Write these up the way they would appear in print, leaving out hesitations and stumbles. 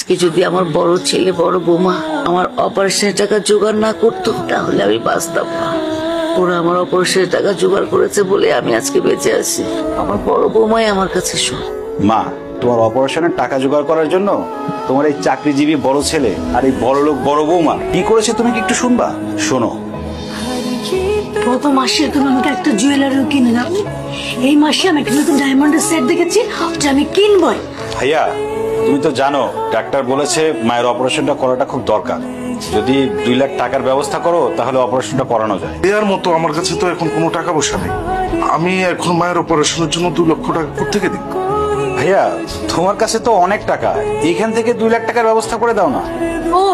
আজকে যদি আমার বড় ছেলে বড় বৌমা আমার অপারেশনের টাকা জোগাড় না করতো তাহলে আমি বাঁচতাম না। ওরা আমার অপারেশনের টাকা জোগাড় করেছে বলে আমি আজকে বেঁচে আছি। আমার বড় বৌমাই আমার কাছে শোন। মা, তোমার অপারেশনের টাকা জোগাড় করার জন্য তোমার এই চাকরিজীবী বড় ছেলে আর এই বড় লোক বড় বৌমা কি করেছে তুমি কি একটু শুনবা? শোনো, গত মাসে তুমি আমাকে একটা জুয়েলারিও কিনে দাও। এই মাসে আমি একটা নতুন ডায়মন্ডের সেট দেখেছি, ওটা আমি কিনবই। ভাইয়া তুমি তো জানো ডাক্তার বলেছে মায়ের অপারেশনটা করাটা খুব দরকার। যদি 2 লাখ টাকার ব্যবস্থা করো তাহলে অপারেশনটা করানো যায়। এর মতো আমার কাছে তো এখন কোনো টাকা পয়সা নেই। আমি এখন মায়ের অপারেশনের জন্য 2 লক্ষ টাকা কোত্থেকে দিব? ভাইয়া তোমার কাছে তো অনেক টাকা, এইখান থেকে 2 লাখ টাকার ব্যবস্থা করে দাও না। ও,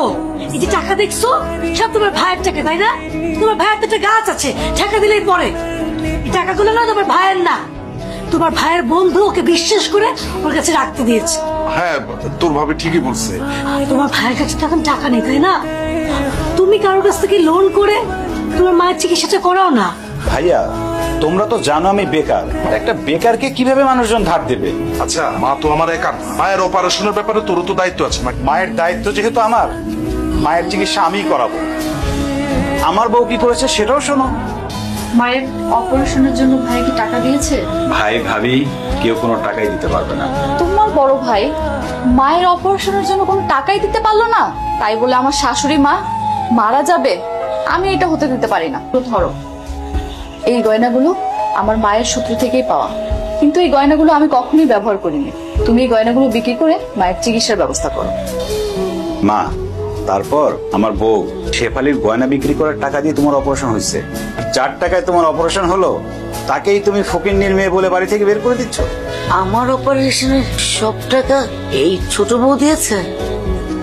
এই যে টাকা দেখছো সব তোমার ভাইয়ের টাকা, তাই না? তোমার ভাইয়ের তো একটা গাছ আছে, টাকা দিলেই পরে। এই টাকাগুলো না তোমার ভাইয়ের না, তোমার ভাইয়ের বন্ধু ওকে বিশ্বাস করে ওর কাছে রাখতে দিয়েছে। হ্যাঁ, তোর ভাবি ঠিকই বলছে। তোমার ভাইয়ের কাছে তো এখন টাকা নেই, তাই না? তুমি কারোর কাছ থেকে লোন করে তোমার মায়ের চিকিৎসাটা করাও না। ভাইয়া তোমরা তো জানো আমি বেকার, একটা বেকারকে কিভাবে মানুষজন ধার দেবে? আচ্ছা, মা তো আমার একা, মায়ের অপারেশনের ব্যাপারে তোরও তো দায়িত্ব আছে না? মায়ের দায়িত্ব যেহেতু আমার, মায়ের চিকিৎসা আমিই করাবো। আমার বউ কি করেছে সেটাও শোনো। মায়ের অপারেশনের জন্য ভাই কি টাকা দিয়েছে? ভাই ভাবি কেউ কোনো টাকাই দিতে পারবে না। তোমার বড় ভাই মায়ের অপারেশনের জন্য কোনো টাকাই দিতে পারলো না, তাই বলে আমার শাশুড়ি মা মারা যাবে? আমি এটা হতে দিতে পারি না। ধরো, এই গয়নাগুলো আমার মায়ের সূত্র থেকেই পাওয়া, কিন্তু এই গয়নাগুলো আমি কখনোই ব্যবহার করিনি। তুমি এই গয়নাগুলো বিক্রি করে মায়ের চিকিৎসার ব্যবস্থা করো। মা, তারপর আমার বউ শেফালির গয়না বিক্রি করার টাকা দিয়ে তোমার অপারেশন হয়েছে। 4 টাকায় তোমার অপারেশন হলো, তাকেই তুমি ফকিন্নির মেয়ে বলে বাড়ি থেকে বের করে দিচ্ছ। আমার অপারেশনের সব টাকা এই ছোট বউ দিয়েছে?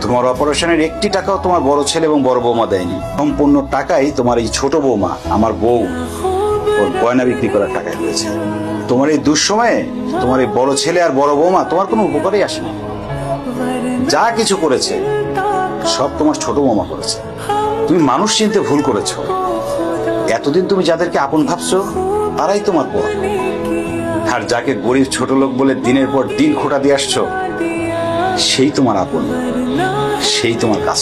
তোমার অপারেশনের 1টি টাকাও তোমার বড় ছেলে এবং বড় বৌমা দেয়নি। সম্পূর্ণ টাকাই তোমার এই ছোট বৌমা আমার বউ ওর গয়না বিক্রি করার টাকায় হয়েছে। তোমার এই দুঃসময়ে তোমার এই বড় ছেলে আর বড় বৌমা তোমার কোনো উপকারেই আসেনি। যা কিছু করেছে সব তোমার ছোট বৌমা করেছে। তুমি মানুষ চিনতে ভুল করেছ। এতদিন তুমি যাদেরকে আপন ভাবছো তারাই তোমার পর, আর যাকে গরিব ছোট লোক বলে দিনের পর দিন খোটা দিয়ে আসছো সেই তোমার আপন, সেই তোমার কাজ।